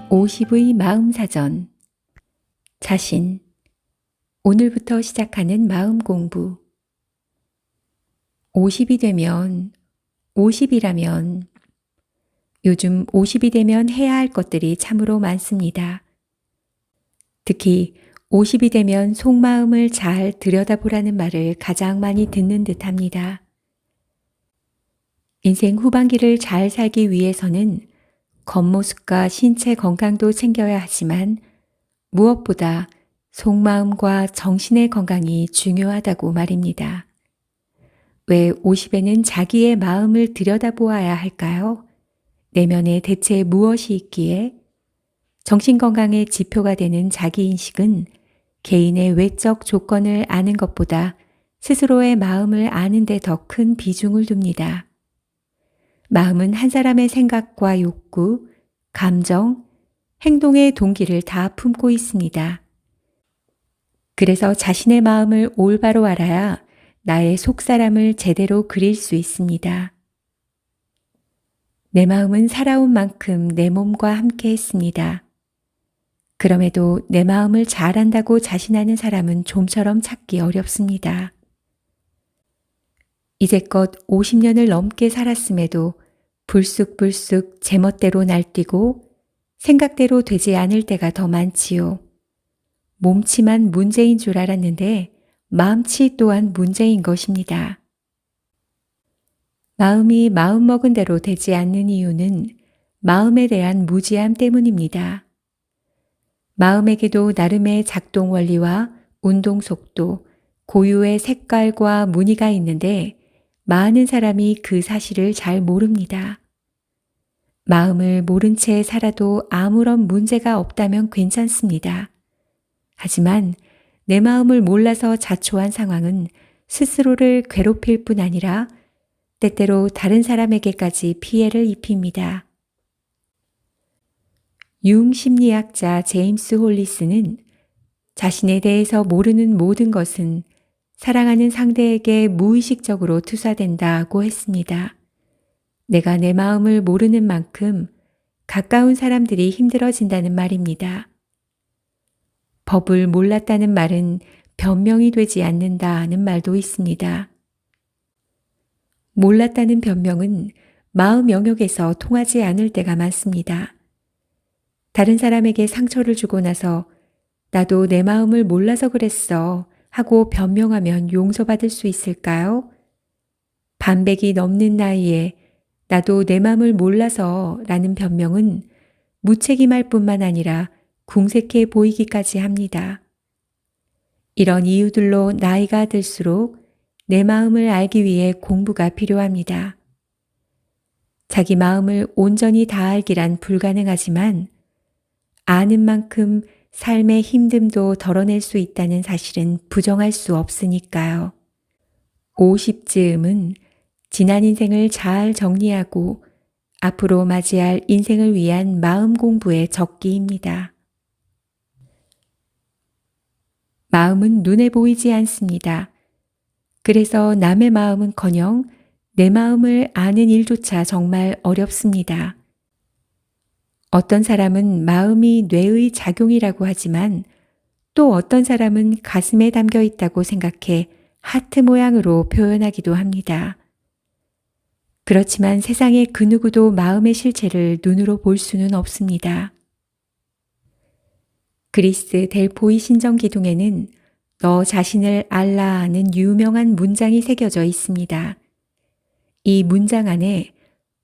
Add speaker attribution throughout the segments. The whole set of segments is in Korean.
Speaker 1: 50의 마음사전. 자신. 오늘부터 시작하는 마음 공부. 50이 되면, 50이라면, 요즘 50이 되면 해야 할 것들이 참으로 많습니다. 특히 50이 되면 속마음을 잘 들여다보라는 말을 가장 많이 듣는 듯 합니다. 인생 후반기를 잘 살기 위해서는 겉모습과 신체 건강도 챙겨야 하지만 무엇보다 속마음과 정신의 건강이 중요하다고 말입니다. 왜 50에는 자기의 마음을 들여다보아야 할까요? 내면에 대체 무엇이 있기에? 정신건강의 지표가 되는 자기인식은 개인의 외적 조건을 아는 것보다 스스로의 마음을 아는 데 더 큰 비중을 둡니다. 마음은 한 사람의 생각과 욕구, 감정, 행동의 동기를 다 품고 있습니다. 그래서 자신의 마음을 올바로 알아야 나의 속사람을 제대로 그릴 수 있습니다. 내 마음은 살아온 만큼 내 몸과 함께 했습니다. 그럼에도 내 마음을 잘 안다고 자신하는 사람은 좀처럼 찾기 어렵습니다. 이제껏 50년을 넘게 살았음에도 불쑥불쑥 제멋대로 날뛰고 생각대로 되지 않을 때가 더 많지요. 몸치만 문제인 줄 알았는데 마음치 또한 문제인 것입니다. 마음이 마음먹은 대로 되지 않는 이유는 마음에 대한 무지함 때문입니다. 마음에게도 나름의 작동 원리와 운동 속도, 고유의 색깔과 무늬가 있는데 많은 사람이 그 사실을 잘 모릅니다. 마음을 모른 채 살아도 아무런 문제가 없다면 괜찮습니다. 하지만 내 마음을 몰라서 자초한 상황은 스스로를 괴롭힐 뿐 아니라 때때로 다른 사람에게까지 피해를 입힙니다. 융 심리학자 제임스 홀리스는 자신에 대해서 모르는 모든 것은 사랑하는 상대에게 무의식적으로 투사된다고 했습니다. 내가 내 마음을 모르는 만큼 가까운 사람들이 힘들어진다는 말입니다. 법을 몰랐다는 말은 변명이 되지 않는다는 말도 있습니다. 몰랐다는 변명은 마음 영역에서 통하지 않을 때가 많습니다. 다른 사람에게 상처를 주고 나서 나도 내 마음을 몰라서 그랬어 하고 변명하면 용서받을 수 있을까요? 반백이 넘는 나이에 나도 내 마음을 몰라서 라는 변명은 무책임할 뿐만 아니라 궁색해 보이기까지 합니다. 이런 이유들로 나이가 들수록 내 마음을 알기 위해 공부가 필요합니다. 자기 마음을 온전히 다 알기란 불가능하지만 아는 만큼 삶의 힘듦도 덜어낼 수 있다는 사실은 부정할 수 없으니까요. 50즈음은 지난 인생을 잘 정리하고 앞으로 맞이할 인생을 위한 마음 공부의 적기입니다. 마음은 눈에 보이지 않습니다. 그래서 남의 마음은커녕 내 마음을 아는 일조차 정말 어렵습니다. 어떤 사람은 마음이 뇌의 작용이라고 하지만 또 어떤 사람은 가슴에 담겨 있다고 생각해 하트 모양으로 표현하기도 합니다. 그렇지만 세상의 그 누구도 마음의 실체를 눈으로 볼 수는 없습니다. 그리스 델포이 신정기둥에는 너 자신을 알라는 유명한 문장이 새겨져 있습니다. 이 문장 안에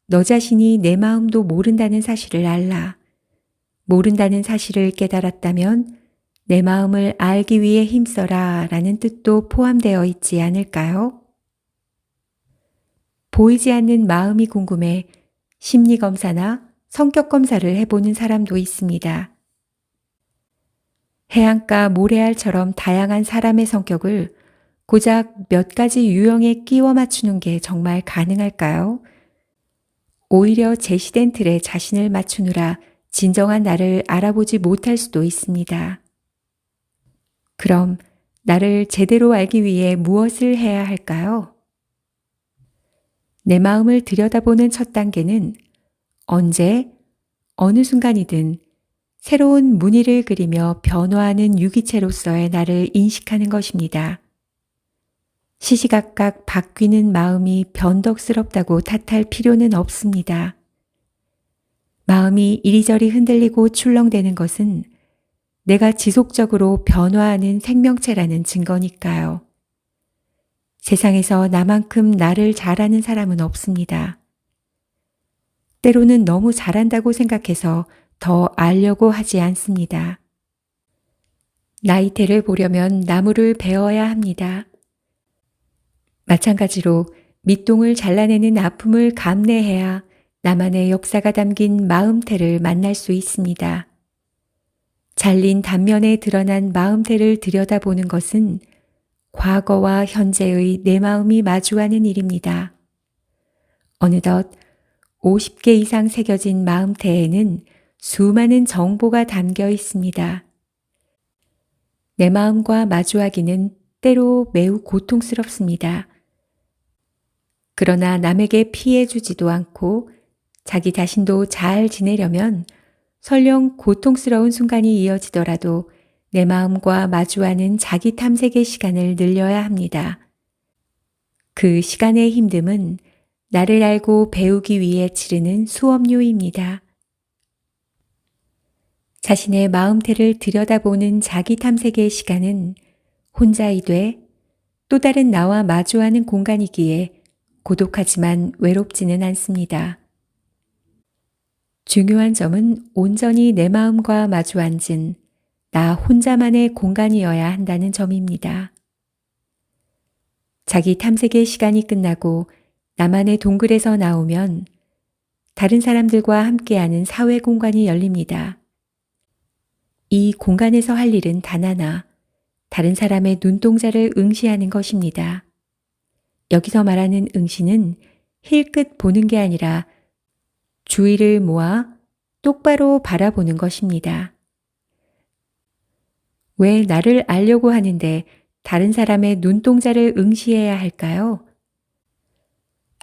Speaker 1: 너 자신이 내 마음도 모른다는 사실을 알라. 모른다는 사실을 깨달았다면 내 마음을 알기 위해 힘써라 라는 뜻도 포함되어 있지 않을까요? 보이지 않는 마음이 궁금해 심리검사나 성격검사를 해보는 사람도 있습니다. 해안가 모래알처럼 다양한 사람의 성격을 고작 몇 가지 유형에 끼워 맞추는 게 정말 가능할까요? 오히려 제시된 틀에 자신을 맞추느라 진정한 나를 알아보지 못할 수도 있습니다. 그럼 나를 제대로 알기 위해 무엇을 해야 할까요? 내 마음을 들여다보는 첫 단계는 언제, 어느 순간이든 새로운 무늬를 그리며 변화하는 유기체로서의 나를 인식하는 것입니다. 시시각각 바뀌는 마음이 변덕스럽다고 탓할 필요는 없습니다. 마음이 이리저리 흔들리고 출렁대는 것은 내가 지속적으로 변화하는 생명체라는 증거니까요. 세상에서 나만큼 나를 잘 아는 사람은 없습니다. 때로는 너무 잘한다고 생각해서 더 알려고 하지 않습니다. 나이테를 보려면 나무를 베어야 합니다. 마찬가지로 밑동을 잘라내는 아픔을 감내해야 나만의 역사가 담긴 마음태를 만날 수 있습니다. 잘린 단면에 드러난 마음태를 들여다보는 것은 과거와 현재의 내 마음이 마주하는 일입니다. 어느덧 50개 이상 새겨진 마음태에는 수많은 정보가 담겨 있습니다. 내 마음과 마주하기는 때로 매우 고통스럽습니다. 그러나 남에게 피해 주지도 않고 자기 자신도 잘 지내려면 설령 고통스러운 순간이 이어지더라도 내 마음과 마주하는 자기 탐색의 시간을 늘려야 합니다. 그 시간의 힘듦은 나를 알고 배우기 위해 치르는 수업료입니다. 자신의 마음태를 들여다보는 자기 탐색의 시간은 혼자이되 또 다른 나와 마주하는 공간이기에 고독하지만 외롭지는 않습니다. 중요한 점은 온전히 내 마음과 마주 앉은 나 혼자만의 공간이어야 한다는 점입니다. 자기 탐색의 시간이 끝나고 나만의 동굴에서 나오면 다른 사람들과 함께하는 사회 공간이 열립니다. 이 공간에서 할 일은 단 하나, 다른 사람의 눈동자를 응시하는 것입니다. 여기서 말하는 응시는 힐끗 보는 게 아니라 주의를 모아 똑바로 바라보는 것입니다. 왜 나를 알려고 하는데 다른 사람의 눈동자를 응시해야 할까요?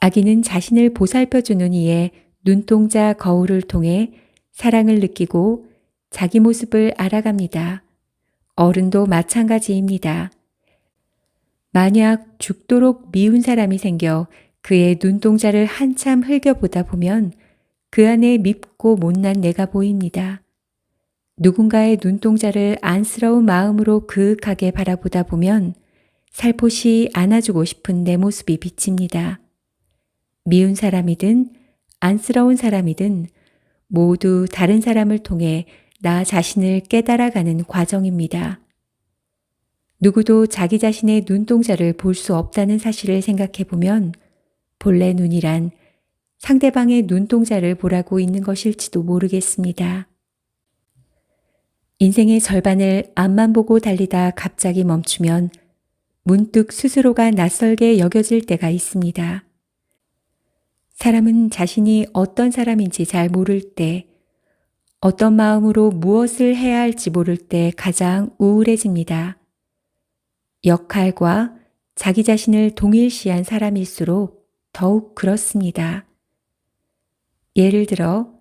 Speaker 1: 아기는 자신을 보살펴주는 이의 눈동자 거울을 통해 사랑을 느끼고 자기 모습을 알아갑니다. 어른도 마찬가지입니다. 만약 죽도록 미운 사람이 생겨 그의 눈동자를 한참 흘겨보다 보면 그 안에 밉고 못난 내가 보입니다. 누군가의 눈동자를 안쓰러운 마음으로 그윽하게 바라보다 보면 살포시 안아주고 싶은 내 모습이 비칩니다. 미운 사람이든 안쓰러운 사람이든 모두 다른 사람을 통해 나 자신을 깨달아가는 과정입니다. 누구도 자기 자신의 눈동자를 볼 수 없다는 사실을 생각해 보면 본래 눈이란 상대방의 눈동자를 보라고 있는 것일지도 모르겠습니다. 인생의 절반을 앞만 보고 달리다 갑자기 멈추면 문득 스스로가 낯설게 여겨질 때가 있습니다. 사람은 자신이 어떤 사람인지 잘 모를 때, 어떤 마음으로 무엇을 해야 할지 모를 때 가장 우울해집니다. 역할과 자기 자신을 동일시한 사람일수록 더욱 그렇습니다. 예를 들어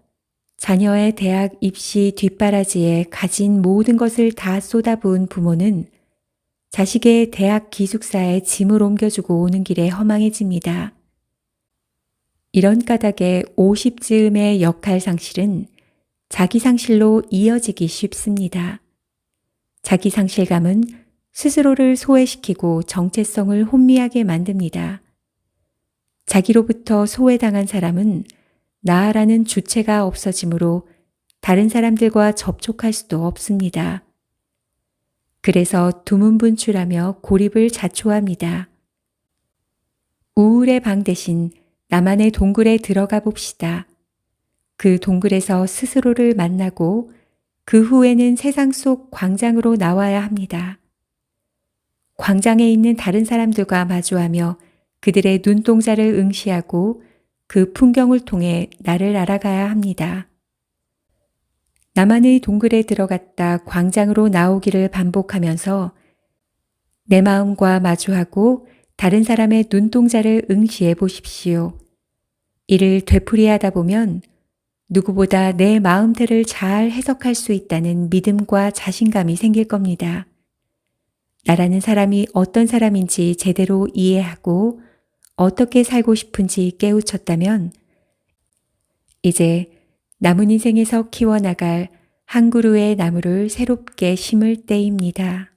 Speaker 1: 자녀의 대학 입시 뒷바라지에 가진 모든 것을 다 쏟아부은 부모는 자식의 대학 기숙사에 짐을 옮겨주고 오는 길에 허망해집니다. 이런 까닭에 50즈음의 역할 상실은 자기 상실로 이어지기 쉽습니다. 자기 상실감은 스스로를 소외시키고 정체성을 혼미하게 만듭니다. 자기로부터 소외당한 사람은 나라는 주체가 없어지므로 다른 사람들과 접촉할 수도 없습니다. 그래서 두문분출하며 고립을 자초합니다. 우울의 방 대신 나만의 동굴에 들어가 봅시다. 그 동굴에서 스스로를 만나고 그 후에는 세상 속 광장으로 나와야 합니다. 광장에 있는 다른 사람들과 마주하며 그들의 눈동자를 응시하고 그 풍경을 통해 나를 알아가야 합니다. 나만의 동굴에 들어갔다 광장으로 나오기를 반복하면서 내 마음과 마주하고 다른 사람의 눈동자를 응시해 보십시오. 이를 되풀이하다 보면 누구보다 내 마음대를 잘 해석할 수 있다는 믿음과 자신감이 생길 겁니다. 나라는 사람이 어떤 사람인지 제대로 이해하고 어떻게 살고 싶은지 깨우쳤다면 이제 남은 인생에서 키워나갈 한 그루의 나무를 새롭게 심을 때입니다.